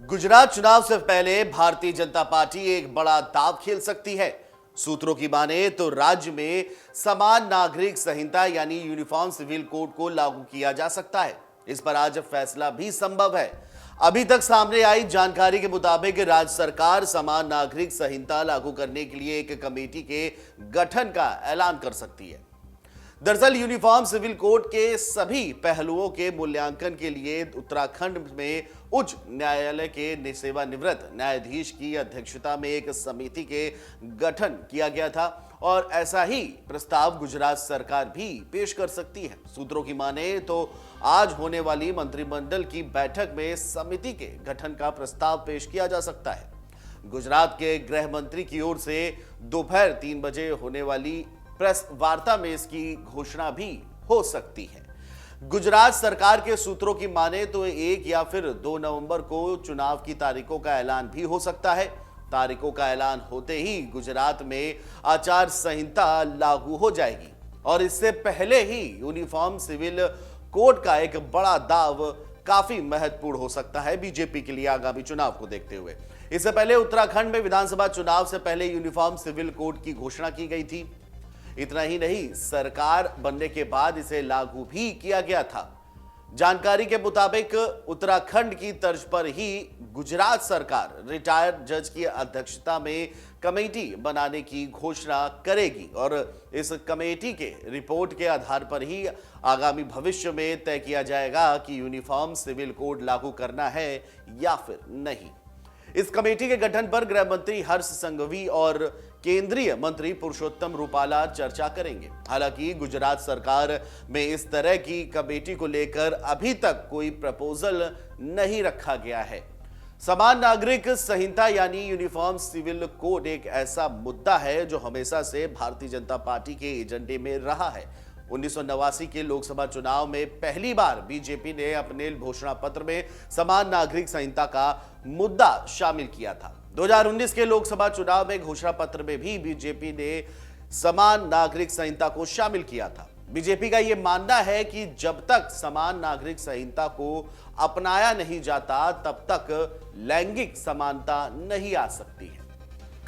गुजरात चुनाव से पहले भारतीय जनता पार्टी एक बड़ा दांव खेल सकती है। सूत्रों की माने तो राज्य में समान नागरिक संहिता यानी यूनिफॉर्म सिविल कोड को लागू किया जा सकता है। इस पर आज फैसला भी संभव है। अभी तक सामने आई जानकारी के मुताबिक राज्य सरकार समान नागरिक संहिता लागू करने के लिए एक कमेटी के गठन का ऐलान कर सकती है। दरअसल यूनिफॉर्म सिविल कोड के सभी पहलुओं के मूल्यांकन के लिए उत्तराखंड में उच्च न्यायालय के सेवानिवृत्त न्यायाधीश की अध्यक्षता में एक समिति के गठन किया गया था और ऐसा ही प्रस्ताव गुजरात सरकार भी पेश कर सकती है। सूत्रों की माने तो आज होने वाली मंत्रिमंडल की बैठक में समिति के गठन का प्रस्ताव पेश किया जा सकता है। गुजरात के गृह मंत्री की ओर से दोपहर 3 बजे होने वाली प्रेस वार्ता में इसकी घोषणा भी हो सकती है। गुजरात सरकार के सूत्रों की माने तो 1 या फिर 2 नवंबर को चुनाव की तारीखों का ऐलान भी हो सकता है। तारीखों का ऐलान होते ही गुजरात में आचार संहिता लागू हो जाएगी और इससे पहले ही यूनिफॉर्म सिविल कोड का एक बड़ा दाव काफी महत्वपूर्ण हो सकता है बीजेपी के लिए आगामी चुनाव को देखते हुए। इससे पहले उत्तराखंड में विधानसभा चुनाव से पहले यूनिफॉर्म सिविल कोड की घोषणा की गई थी। इतना ही नहीं, सरकार बनने के बाद इसे लागू भी किया गया था। जानकारी के मुताबिक उत्तराखंड की तर्ज पर ही गुजरात सरकार रिटायर्ड जज की अध्यक्षता में कमेटी बनाने की घोषणा करेगी और इस कमेटी के रिपोर्ट के आधार पर ही आगामी भविष्य में तय किया जाएगा कि यूनिफॉर्म सिविल कोड लागू करना है या फिर नहीं। इस कमेटी के गठन पर गृह मंत्री हर्ष संघवी और केंद्रीय मंत्री पुरुषोत्तम रूपाला चर्चा करेंगे। हालांकि गुजरात सरकार में इस तरह की कमेटी को लेकर अभी तक कोई प्रपोजल नहीं रखा गया है। समान नागरिक संहिता यानी यूनिफॉर्म सिविल कोड एक ऐसा मुद्दा है जो हमेशा से भारतीय जनता पार्टी के एजेंडे में रहा है। 1989 के लोकसभा चुनाव में पहली बार बीजेपी ने अपने घोषणा पत्र में समान नागरिक संहिता का मुद्दा शामिल किया था। 2019 के लोकसभा चुनाव में घोषणा पत्र में भी बीजेपी ने समान नागरिक संहिता को शामिल किया था। बीजेपी का यह मानना है कि जब तक समान नागरिक संहिता को अपनाया नहीं जाता तब तक लैंगिक समानता नहीं आ सकती है।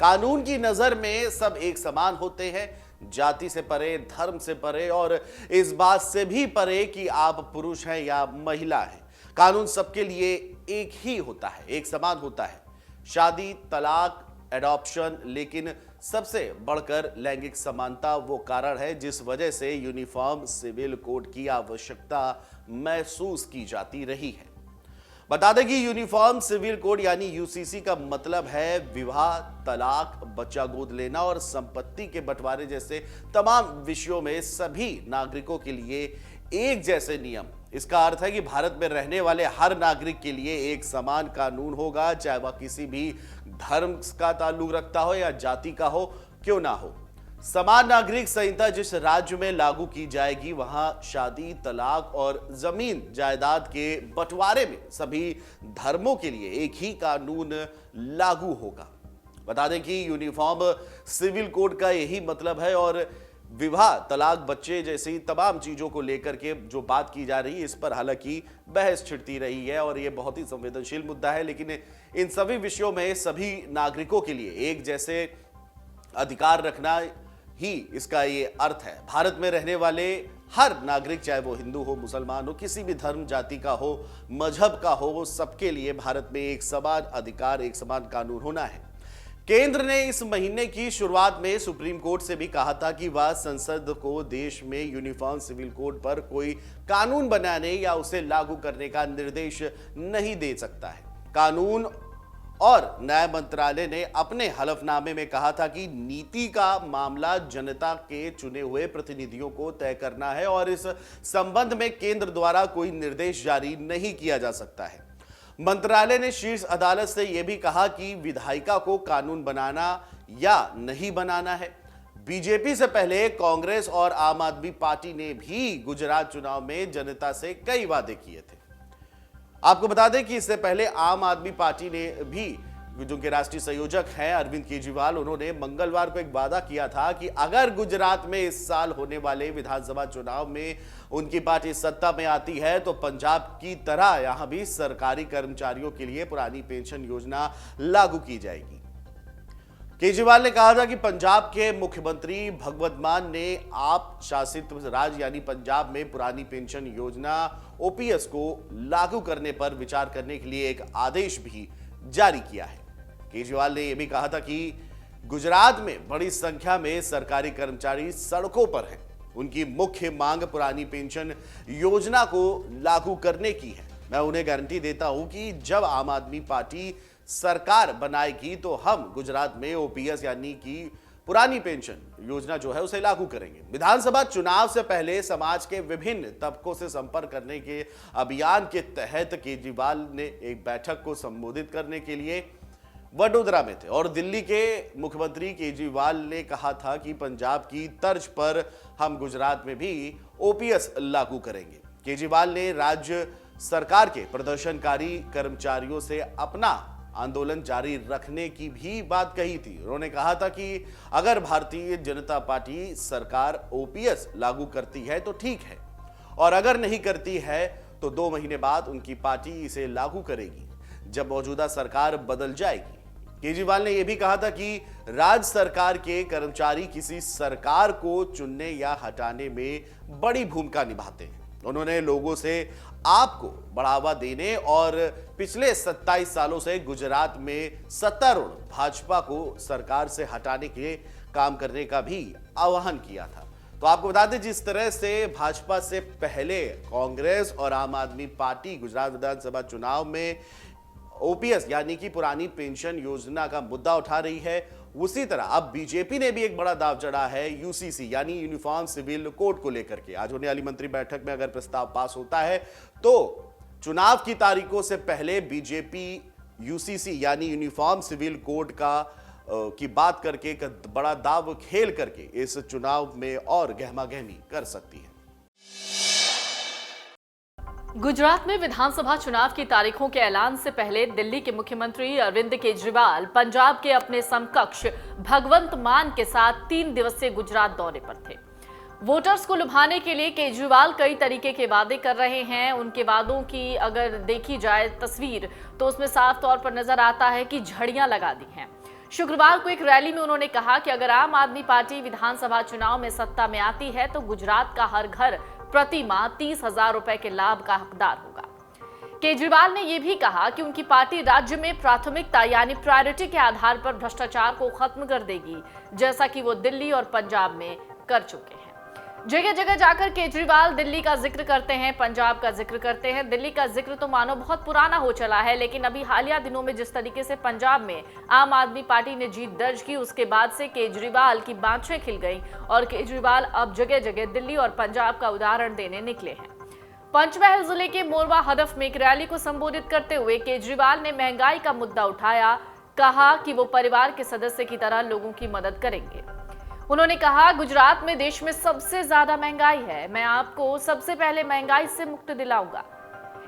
कानून की नजर में सब एक समान होते हैं, जाति से परे, धर्म से परे और इस बात से भी परे कि आप पुरुष हैं या महिला हैं। कानून सबके लिए एक ही होता है, एक समान होता है। शादी, तलाक, एडॉप्शन, लेकिन सबसे बढ़कर लैंगिक समानता वो कारण है जिस वजह से यूनिफॉर्म सिविल कोड की आवश्यकता महसूस की जाती रही है। बता दें कि यूनिफॉर्म सिविल कोड यानी यूसीसी का मतलब है विवाह, तलाक, बच्चा गोद लेना और संपत्ति के बंटवारे जैसे तमाम विषयों में सभी नागरिकों के लिए एक जैसे नियम। इसका अर्थ है कि भारत में रहने वाले हर नागरिक के लिए एक समान कानून होगा, चाहे वह किसी भी धर्म का ताल्लुक रखता हो या जाति का हो क्यों ना हो। समान नागरिक संहिता जिस राज्य में लागू की जाएगी वहां शादी, तलाक और जमीन जायदाद के बंटवारे में सभी धर्मों के लिए एक ही कानून लागू होगा। बता दें कि यूनिफॉर्म सिविल कोड का यही मतलब है और विवाह, तलाक, बच्चे जैसी तमाम चीजों को लेकर के जो बात की जा रही है इस पर हालांकि बहस छिड़ती रही है और यह बहुत ही संवेदनशील मुद्दा है। लेकिन इन सभी विषयों में सभी नागरिकों के लिए एक जैसे अधिकार रखना ही इसका ये अर्थ है। भारत में रहने वाले हर नागरिक, चाहे वो हिंदू हो, मुसलमान हो, किसी भी धर्म जाति का हो, मजहब का हो, वो सबके लिए भारत में एक समान अधिकार, एक समान कानून होना है। केंद्र ने इस महीने की शुरुआत में सुप्रीम कोर्ट से भी कहा था कि वह संसद को देश में यूनिफॉर्म सिविल कोड पर कोई कानून बनाने या उसे लागू करने का निर्देश नहीं दे सकता है। कानून और न्याय मंत्रालय ने अपने हलफनामे में कहा था कि नीति का मामला जनता के चुने हुए प्रतिनिधियों को तय करना है और इस संबंध में केंद्र द्वारा कोई निर्देश जारी नहीं किया जा सकता है। मंत्रालय ने शीर्ष अदालत से यह भी कहा कि विधायिका को कानून बनाना या नहीं बनाना है। बीजेपी से पहले कांग्रेस और आम आदमी पार्टी ने भी गुजरात चुनाव में जनता से कई वादे किए थे। आपको बता दें कि इससे पहले आम आदमी पार्टी ने भी जो के राष्ट्रीय संयोजक हैं अरविंद केजरीवाल, उन्होंने मंगलवार को एक वादा किया था कि अगर गुजरात में इस साल होने वाले विधानसभा चुनाव में उनकी पार्टी सत्ता में आती है तो पंजाब की तरह यहां भी सरकारी कर्मचारियों के लिए पुरानी पेंशन योजना लागू की जाएगी। केजरीवाल ने कहा था कि पंजाब के मुख्यमंत्री भगवंत मान ने आप शासित राज्य यानी पंजाब में पुरानी पेंशन योजना ओपीएस को लागू करने पर विचार करने के लिए एक आदेश भी जारी किया है। केजरीवाल ने यह भी कहा था कि गुजरात में बड़ी संख्या में सरकारी कर्मचारी सड़कों पर हैं। उनकी मुख्य मांग पुरानी पेंशन योजना को लागू करने की है। मैं उन्हें गारंटी देता हूं कि जब आम आदमी पार्टी सरकार बनाएगी तो हम गुजरात में ओपीएस यानी कि पुरानी पेंशन योजना जो है उसे लागू करेंगे। विधानसभा चुनाव से पहले समाज के विभिन्न तबकों से संपर्क करने के अभियान के तहत केजरीवाल ने एक बैठक को संबोधित करने के लिए वडोदरा में थे और दिल्ली के मुख्यमंत्री केजरीवाल ने कहा था कि पंजाब की तर्ज पर हम गुजरात में भी ओपीएस लागू करेंगे। केजरीवाल ने राज्य सरकार के प्रदर्शनकारी कर्मचारियों से अपना आंदोलन जारी रखने की भी बात कही थी। उन्होंने कहा था कि अगर भारतीय जनता पार्टी सरकार ओपीएस लागू करती है तो ठीक है, और अगर नहीं करती है तो 2 महीने बाद उनकी पार्टी इसे लागू करेगी जब मौजूदा सरकार बदल जाएगी। केजरीवाल ने यह भी कहा था कि राज्य सरकार के कर्मचारी किसी सरकार को चुनने या हटाने में बड़ी भूमिका निभाते हैं। उन्होंने लोगों से आपको बढ़ावा देने और पिछले 27 सालों से गुजरात में सत्तारूढ़ भाजपा को सरकार से हटाने के काम करने का भी आह्वान किया था। तो आपको बता दें, जिस तरह से भाजपा से पहले कांग्रेस और आम आदमी पार्टी गुजरात विधानसभा चुनाव में ओपीएस यानी कि पुरानी पेंशन योजना का मुद्दा उठा रही है, उसी तरह अब बीजेपी ने भी एक बड़ा दाव चढ़ा है यूसीसी यानी यूनिफॉर्म सिविल कोड को लेकर के। आज होने वाली मंत्री बैठक में अगर प्रस्ताव पास होता है तो चुनाव की तारीखों से पहले बीजेपी यूसीसी यानी यूनिफॉर्म सिविल कोड की बात करके एक बड़ा दाव खेल करके इस चुनाव में और गहमा गहमी कर सकती है। गुजरात में विधानसभा चुनाव की तारीखों के ऐलान से पहले दिल्ली के मुख्यमंत्री अरविंद केजरीवाल पंजाब के अपने समकक्ष भगवंत मान के साथ 3 दिवसीय गुजरात दौरे पर थे। वोटर्स को लुभाने के लिए केजरीवाल कई तरीके के वादे कर रहे हैं। उनके वादों की अगर देखी जाए तस्वीर तो उसमें साफ तौर पर नजर आता है कि झड़ियां लगा दी हैं। शुक्रवार को एक रैली में उन्होंने कहा कि अगर आम आदमी पार्टी विधानसभा चुनाव में सत्ता में आती है तो गुजरात का हर घर प्रति माह 30,000 रुपए के लाभ का हकदार होगा। केजरीवाल ने यह भी कहा कि उनकी पार्टी राज्य में प्राथमिकता यानी प्रायोरिटी के आधार पर भ्रष्टाचार को खत्म कर देगी, जैसा कि वो दिल्ली और पंजाब में कर चुके हैं। जगह जगह जाकर केजरीवाल दिल्ली का जिक्र करते हैं, पंजाब का जिक्र करते हैं। दिल्ली का जिक्र तो मानो बहुत पुराना हो चला है, लेकिन अभी हालिया दिनों में जिस तरीके से पंजाब में आम आदमी पार्टी ने जीत दर्ज की, उसके बाद से केजरीवाल की बाँछें खिल गई और केजरीवाल अब जगह जगह दिल्ली और पंजाब का उदाहरण देने निकले हैं। पंचमहल जिले के मोरवा हदफ में एक रैली को संबोधित करते हुए केजरीवाल ने महंगाई का मुद्दा उठाया। कहा कि वो परिवार के सदस्य की तरह लोगों की मदद करेंगे। उन्होंने कहा, गुजरात में देश में सबसे ज्यादा महंगाई है, मैं आपको सबसे पहले महंगाई से मुक्त दिलाऊंगा।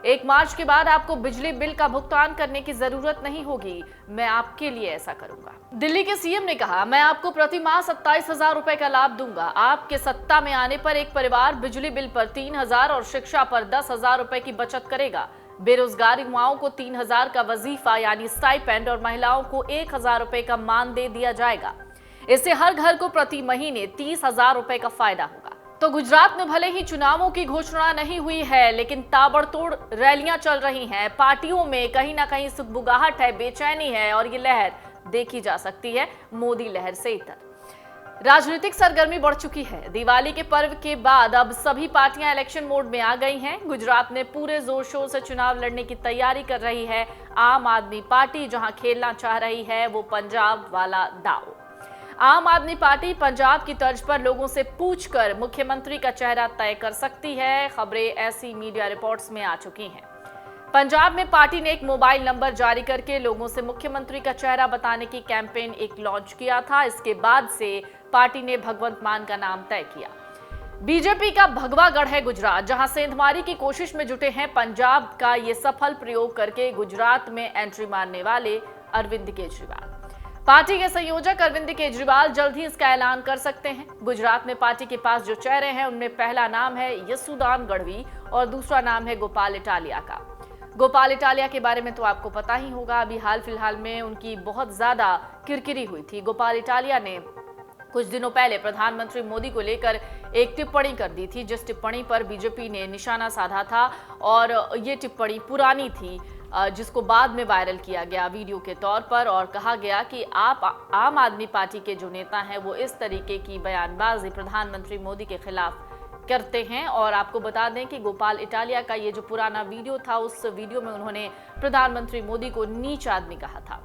1 मार्च के बाद आपको बिजली बिल का भुगतान करने की जरूरत नहीं होगी, मैं आपके लिए ऐसा करूंगा। दिल्ली के सीएम ने कहा, मैं आपको प्रति माह 27,000 रुपए का लाभ दूंगा। आपके सत्ता में आने पर एक परिवार बिजली बिल पर 3,000 और शिक्षा पर 10,000 रुपए की बचत करेगा। बेरोजगार युवाओं को 3,000 का वजीफा यानी स्टाइपेंड और महिलाओं को 1,000 रुपए का मानदेय दिया जाएगा। इससे हर घर को प्रति महीने 30,000 रुपए का फायदा होगा। तो गुजरात में भले ही चुनावों की घोषणा नहीं हुई है, लेकिन ताबड़तोड़ रैलियां चल रही हैं। पार्टियों में कहीं ना कहीं सुगबुगाहट है, बेचैनी है और ये लहर देखी जा सकती है मोदी लहर से इतर। राजनीतिक सरगर्मी बढ़ चुकी है। दिवाली के पर्व के बाद अब सभी पार्टियां इलेक्शन मोड में आ गई हैं। गुजरात में पूरे जोर शोर से चुनाव लड़ने की तैयारी कर रही है आम आदमी पार्टी। जहां खेलना चाह रही है वो पंजाब वाला दाव। आम आदमी पार्टी पंजाब की तर्ज पर लोगों से पूछकर मुख्यमंत्री का चेहरा तय कर सकती है। खबरें ऐसी मीडिया रिपोर्ट्स में आ चुकी हैं। पंजाब में पार्टी ने एक मोबाइल नंबर जारी करके लोगों से मुख्यमंत्री का चेहरा बताने की कैंपेन एक लॉन्च किया था। इसके बाद से पार्टी ने भगवंत मान का नाम तय किया। बीजेपी का भगवा गढ़ है गुजरात, जहां सेंधमारी की कोशिश में जुटे हैं। पंजाब का ये सफल प्रयोग करके गुजरात में एंट्री मारने वाले अरविंद केजरीवाल। पार्टी के संयोजक अरविंद केजरीवाल जल्द ही इसका ऐलान कर सकते हैं। गुजरात में पार्टी के पास जो चेहरे हैं उनमें पहला नाम है यशुदान गढ़वी और दूसरा नाम है गोपाल इटालिया का। गोपाल इटालिया के बारे में तो आपको पता ही होगा, अभी हाल फिलहाल में उनकी बहुत ज्यादा किरकिरी हुई थी। गोपाल इटालिया ने कुछ दिनों पहले प्रधानमंत्री मोदी को लेकर एक टिप्पणी कर दी थी, जिस टिप्पणी पर बीजेपी ने निशाना साधा था और ये टिप्पणी पुरानी थी, जिसको बाद में वायरल किया गया वीडियो के तौर पर और कहा गया कि आप आम आदमी पार्टी के जो नेता हैं वो इस तरीके की बयानबाजी प्रधानमंत्री मोदी के खिलाफ करते हैं। और आपको बता दें कि गोपाल इटालिया का ये जो पुराना वीडियो था, उस वीडियो में उन्होंने प्रधानमंत्री मोदी को नीच आदमी कहा था।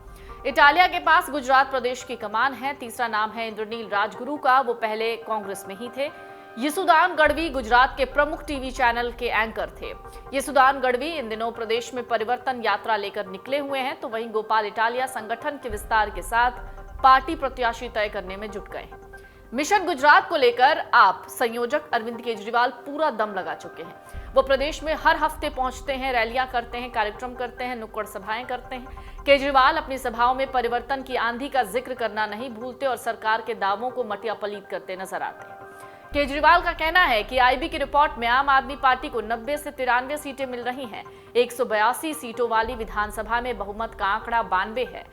इटालिया के पास गुजरात प्रदेश की कमान है। तीसरा नाम है इंद्रनील राजगुरु का, वो पहले कांग्रेस में ही थे। यशुदान गढ़वी गुजरात के प्रमुख टीवी चैनल के एंकर थे। यशुदान गढ़वी इन दिनों प्रदेश में परिवर्तन यात्रा लेकर निकले हुए हैं, तो वहीं गोपाल इटालिया संगठन के विस्तार के साथ पार्टी प्रत्याशी तय करने में जुट गए हैं। मिशन गुजरात को लेकर आप संयोजक अरविंद केजरीवाल पूरा दम लगा चुके हैं। वो प्रदेश में हर हफ्ते पहुंचते हैं, रैलियां करते हैं, कार्यक्रम करते हैं, नुक्कड़ सभाएं करते हैं। केजरीवाल अपनी सभाओं में परिवर्तन की आंधी का जिक्र करना नहीं भूलते और सरकार के दावों को मटिया पलीत करते नजर आते हैं। केजरीवाल का कहना है कि आईबी की रिपोर्ट में आम आदमी पार्टी को 90 से 93 सीटें मिल रही हैं। 182 सीटों वाली विधानसभा में बहुमत का आंकड़ा 92 है।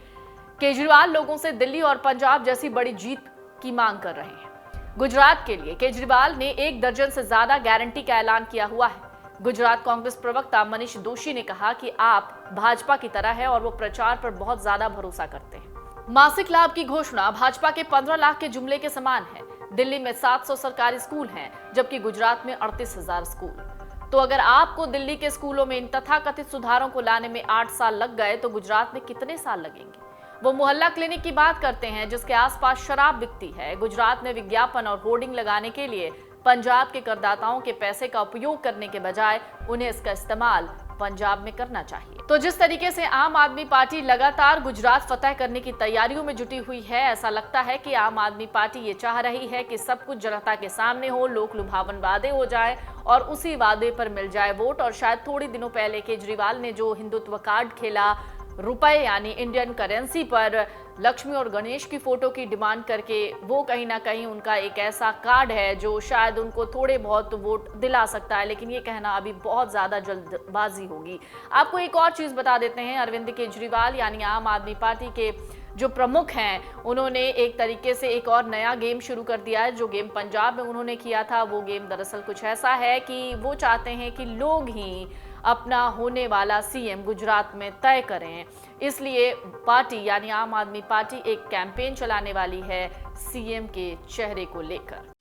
केजरीवाल लोगों से दिल्ली और पंजाब जैसी बड़ी जीत की मांग कर रहे हैं। गुजरात के लिए केजरीवाल ने 1 दर्जन से ज्यादा गारंटी का ऐलान किया हुआ है। गुजरात कांग्रेस प्रवक्ता मनीष दोशी ने कहा कि आप भाजपा की तरह है और वो प्रचार पर बहुत ज्यादा भरोसा करते हैं। मासिक लाभ की घोषणा भाजपा के 15 लाख के जुमले के समान है। दिल्ली में 700 सरकारी स्कूल हैं, जबकि गुजरात में 38,000 स्कूल। तो अगर आपको दिल्ली के स्कूलों में इन तथाकथित सुधारों को लाने में 8 साल लग गए, तो गुजरात में कितने साल लगेंगे? वो मोहल्ला क्लिनिक की बात करते हैं जिसके आसपास शराब बिकती है। गुजरात में विज्ञापन और होर्डिंग लगाने के लिए पंजाब के करदाताओं के पैसे का उपयोग करने के बजाय उन्हें इसका इस्तेमाल पंजाब में करना चाहिए। तो जिस तरीके से आम आदमी पार्टी लगातार गुजरात फतह करने की तैयारियों में जुटी हुई है, ऐसा लगता है कि आम आदमी पार्टी ये चाह रही है कि सब कुछ जनता के सामने हो, लोक लुभावन वादे हो जाए और उसी वादे पर मिल जाए वोट। और शायद थोड़ी दिनों पहले केजरीवाल ने जो हिंदुत्व कार्ड खेला, रुपए यानी इंडियन करेंसी पर लक्ष्मी और गणेश की फोटो की डिमांड करके, वो कहीं ना कहीं उनका एक ऐसा कार्ड है जो शायद उनको थोड़े बहुत वोट दिला सकता है, लेकिन ये कहना अभी बहुत ज्यादा जल्दबाजी होगी। आपको एक और चीज बता देते हैं, अरविंद केजरीवाल यानी आम आदमी पार्टी के जो प्रमुख हैं, उन्होंने एक तरीके से एक और नया गेम शुरू कर दिया है। जो गेम पंजाब में उन्होंने किया था, वो गेम दरअसल कुछ ऐसा है कि वो चाहते हैं कि लोग ही अपना होने वाला सीएम गुजरात में तय करें। इसलिए पार्टी यानी आम आदमी पार्टी एक कैंपेन चलाने वाली है सीएम के चेहरे को लेकर।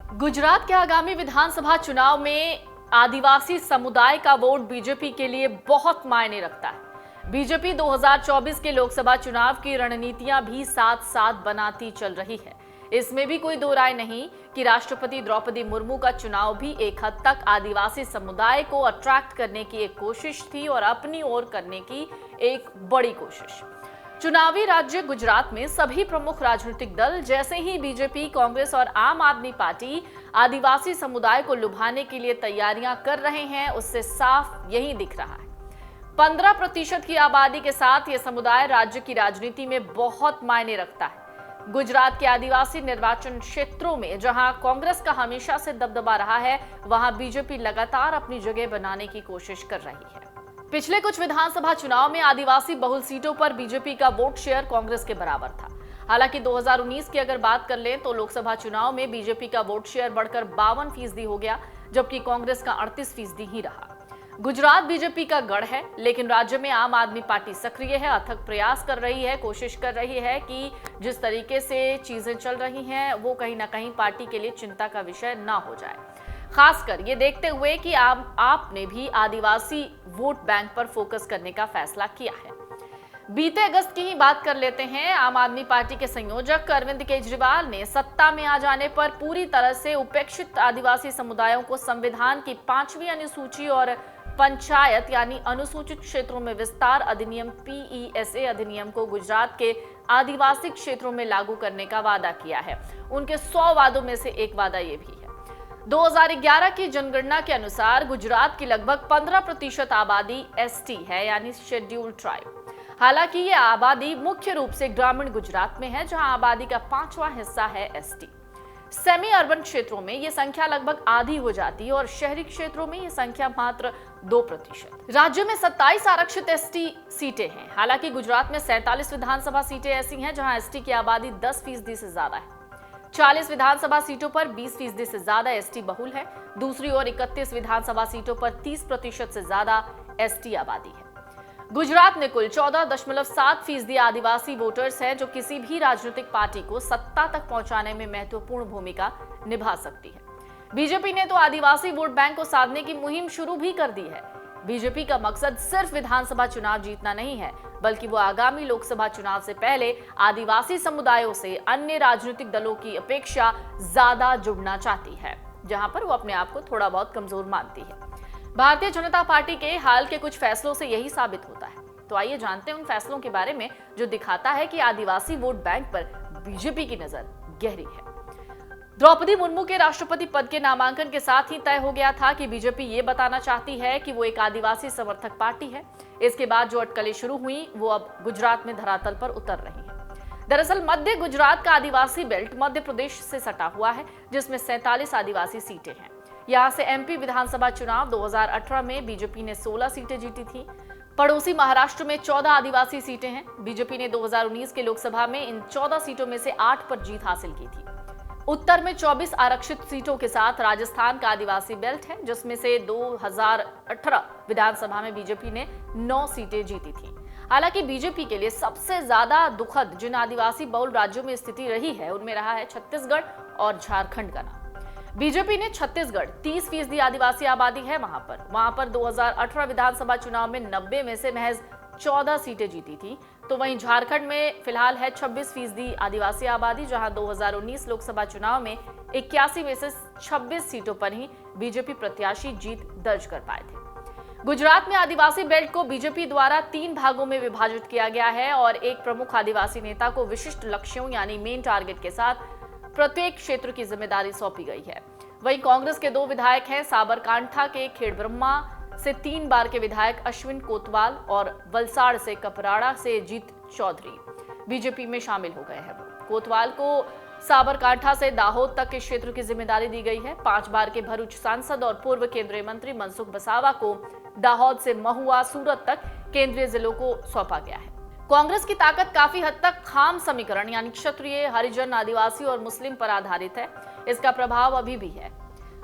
गुजरात के आगामी विधानसभा चुनाव में आदिवासी समुदाय का वोट बीजेपी के लिए बहुत मायने रखता है। बीजेपी 2024 के लोकसभा चुनाव की रणनीतियां भी साथ साथ बनाती चल रही है। इसमें भी कोई दो राय नहीं कि राष्ट्रपति द्रौपदी मुर्मू का चुनाव भी एक हद तक आदिवासी समुदाय को अट्रैक्ट करने की एक कोशिश थी और अपनी ओर करने की एक बड़ी कोशिश। चुनावी राज्य गुजरात में सभी प्रमुख राजनीतिक दल जैसे ही बीजेपी, कांग्रेस और आम आदमी पार्टी आदिवासी समुदाय को लुभाने के लिए तैयारियां कर रहे हैं, उससे साफ यही दिख रहा है। 15% की आबादी के साथ यह समुदाय राज्य की राजनीति में बहुत मायने रखता है। गुजरात के आदिवासी निर्वाचन क्षेत्रों में जहां कांग्रेस का हमेशा से दबदबा रहा है, वहां बीजेपी लगातार अपनी जगह बनाने की कोशिश कर रही है। पिछले कुछ विधानसभा चुनाव में आदिवासी बहुल सीटों पर बीजेपी का वोट शेयर कांग्रेस के बराबर था। हालांकि 2019 की अगर बात कर लें तो लोकसभा चुनाव में बीजेपी का वोट शेयर बढ़कर 52% हो गया, जबकि कांग्रेस का 38% ही रहा। गुजरात बीजेपी का गढ़ है, लेकिन राज्य में आम आदमी पार्टी सक्रिय है, अथक प्रयास कर रही है, कोशिश कर रही है कि जिस तरीके से चीजें चल रही हैं वो कहीं ना कहीं पार्टी के लिए चिंता का विषय ना हो जाए। खासकर ये देखते हुए कि आपने भी आदिवासी वोट बैंक पर फोकस करने का फैसला किया है। बीते अगस्त की ही बात कर लेते हैं। आम आदमी पार्टी के संयोजक अरविंद केजरीवाल ने सत्ता में आ जाने पर पूरी तरह से उपेक्षित आदिवासी समुदायों को संविधान की 5वीं अनुसूची और पंचायत यानी अनुसूचित क्षेत्रों में विस्तार अधिनियम PESA अधिनियम को गुजरात के आदिवासी क्षेत्रों में लागू करने का वादा किया है। उनके 100 वादों में से एक वादा ये भी है। 2011 की जनगणना के अनुसार गुजरात की लगभग 15% आबादी एसटी है, यानी शेड्यूल्ड ट्राइब। हालांकि ये आबादी मुख्य रूप से ग्रामीण गुजरात में है, जहां आबादी का 5वां हिस्सा है एसटी। सेमी अर्बन क्षेत्रों में ये संख्या लगभग आधी हो जाती है और शहरी क्षेत्रों में ये संख्या मात्र 2%। राज्य में 27 आरक्षित एसटी सीटें हैं। हालांकि गुजरात में 47 विधानसभा सीटें ऐसी हैं जहां एसटी की आबादी 10% से ज्यादा है। 40 विधानसभा सीटों पर 20% से ज्यादा एसटी बहुल है। दूसरी ओर 31 विधानसभा सीटों पर 30% से ज्यादा एसटी आबादी है। गुजरात में कुल 14.7% आदिवासी वोटर्स हैं, जो किसी भी राजनीतिक पार्टी को सत्ता तक पहुंचाने में महत्वपूर्ण भूमिका निभा सकती है। बीजेपी ने तो आदिवासी वोट बैंक को साधने की मुहिम शुरू भी कर दी है। बीजेपी का मकसद सिर्फ विधानसभा चुनाव जीतना नहीं है, बल्कि वो आगामी लोकसभा चुनाव से पहले आदिवासी समुदायों से अन्य राजनीतिक दलों की अपेक्षा ज्यादा जुड़ना चाहती है, जहां पर वो अपने आप को थोड़ा बहुत कमजोर मानती है। भारतीय जनता पार्टी के हाल के कुछ फैसलों से यही साबित होता है। तो आइए जानते हैं उन फैसलों के बारे में जो दिखाता है कि आदिवासी वोट बैंक पर बीजेपी की नजर गहरी है। द्रौपदी मुर्मू के राष्ट्रपति पद के नामांकन के साथ ही तय हो गया था कि बीजेपी ये बताना चाहती है कि वो एक आदिवासी समर्थक पार्टी है। इसके बाद जो अटकलें शुरू हुई वो अब गुजरात में धरातल पर उतर रही हैं। दरअसल मध्य गुजरात का आदिवासी बेल्ट मध्य प्रदेश से सटा हुआ है, जिसमें 47 आदिवासी सीटें हैं। यहां से एमपी विधानसभा चुनाव 2018 में बीजेपी ने 16 सीटें जीती थी। पड़ोसी महाराष्ट्र में 14 आदिवासी सीटें हैं। बीजेपी ने 2019 के लोकसभा में इन 14 सीटों में से 8 पर जीत हासिल की थी। उत्तर में 24 आरक्षित सीटों के साथ राजस्थान का आदिवासी बेल्ट है, जिसमें से 2018 विधानसभा में बीजेपी ने 9 सीटें जीती थी। हालांकि बीजेपी के लिए सबसे ज्यादा दुखद जिन आदिवासी बहुल राज्यों में स्थिति रही है, उनमें रहा है छत्तीसगढ़ और झारखंड का नाम। बीजेपी ने छत्तीसगढ़ 30% आदिवासी आबादी है वहां पर 2018 विधानसभा चुनाव में 90 में से महज 14 सीटें जीती थी। तो वहीं झारखंड में फिलहाल है 26% आदिवासी आबादी, जहां 2019 लोकसभा चुनाव में 81 में से 26 सीटों पर ही बीजेपी प्रत्याशी जीत दर्ज कर पाए थे। गुजरात में आदिवासी बेल्ट को बीजेपी द्वारा 3 भागों में विभाजित किया गया है और एक प्रमुख आदिवासी नेता को विशिष्ट लक्ष्यों यानी मेन टारगेट के साथ प्रत्येक क्षेत्र की जिम्मेदारी सौंपी गई है। वहीं कांग्रेस के 2 विधायक हैं। साबरकांठा के खेड़ब्रह्मा से 3 बार के विधायक अश्विन कोतवाल और वलसाड़ से कपराड़ा से जीत चौधरी बीजेपी में शामिल हो गए हैं। कोतवाल को साबरकांठा से दाहोद तक के क्षेत्र की जिम्मेदारी दी गई है। 5 बार के भरूच सांसद और पूर्व केंद्रीय मंत्री मनसुख वसावा को दाहोद से महुआ सूरत तक केंद्रीय जिलों को सौंपा गया है। कांग्रेस की ताकत काफी हद तक खाम समीकरण यानी क्षत्रिय, हरिजन, आदिवासी और मुस्लिम पर आधारित है। इसका प्रभाव अभी भी है।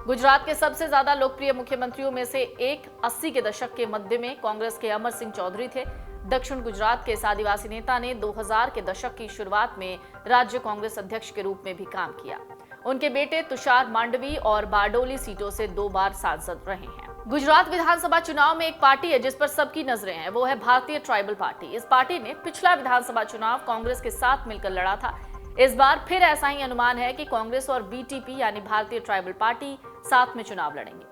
गुजरात के सबसे ज्यादा लोकप्रिय मुख्यमंत्रियों में से एक 80 के दशक के मध्य में कांग्रेस के अमर सिंह चौधरी थे। दक्षिण गुजरात के इस आदिवासी नेता ने 2000 के दशक की शुरुआत में राज्य कांग्रेस अध्यक्ष के रूप में भी काम किया। उनके बेटे तुषार मांडवी और बारडोली सीटों से 2 बार सांसद रहे हैं। गुजरात विधानसभा चुनाव में एक पार्टी है जिस पर सबकी नजरें हैं, वो है भारतीय ट्राइबल पार्टी। इस पार्टी ने पिछला विधानसभा चुनाव कांग्रेस के साथ मिलकर लड़ा था। इस बार फिर ऐसा ही अनुमान है कि कांग्रेस और बीटीपी यानी भारतीय ट्राइबल पार्टी साथ में चुनाव लड़ेंगे।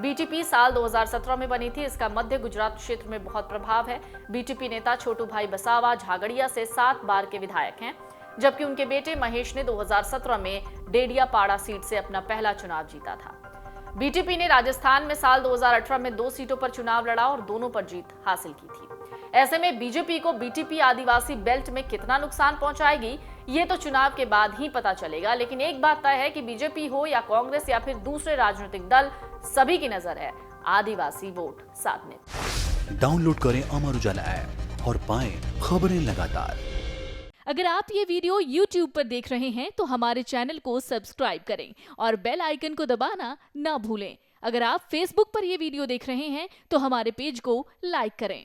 बीटीपी साल 2017 में बनी थी। इसका मध्य गुजरात क्षेत्र में बहुत प्रभाव है। बीटीपी नेता छोटू भाई बसावा झागड़िया से 7 बार के विधायक हैं, जबकि उनके बेटे महेश ने 2017 में डेडियापाड़ा सीट से अपना पहला चुनाव जीता था। बीटीपी ने राजस्थान में साल 2018 में 2 सीटों पर चुनाव लड़ा और दोनों पर जीत हासिल की थी। ऐसे में बीजेपी को बीटीपी आदिवासी बेल्ट में कितना नुकसान पहुंचाएगी, ये तो चुनाव के बाद ही पता चलेगा। लेकिन एक बात तय है कि बीजेपी हो या कांग्रेस या फिर दूसरे राजनीतिक दल, सभी की नजर है आदिवासी वोट साधने। डाउनलोड करें अमर उजाला ऐप और पाएं खबरें लगातार। अगर आप ये वीडियो YouTube पर देख रहे हैं तो हमारे चैनल को सब्सक्राइब करें और बेल आइकन को दबाना ना भूलें। अगर आप Facebook पर ये वीडियो देख रहे हैं तो हमारे पेज को लाइक करें।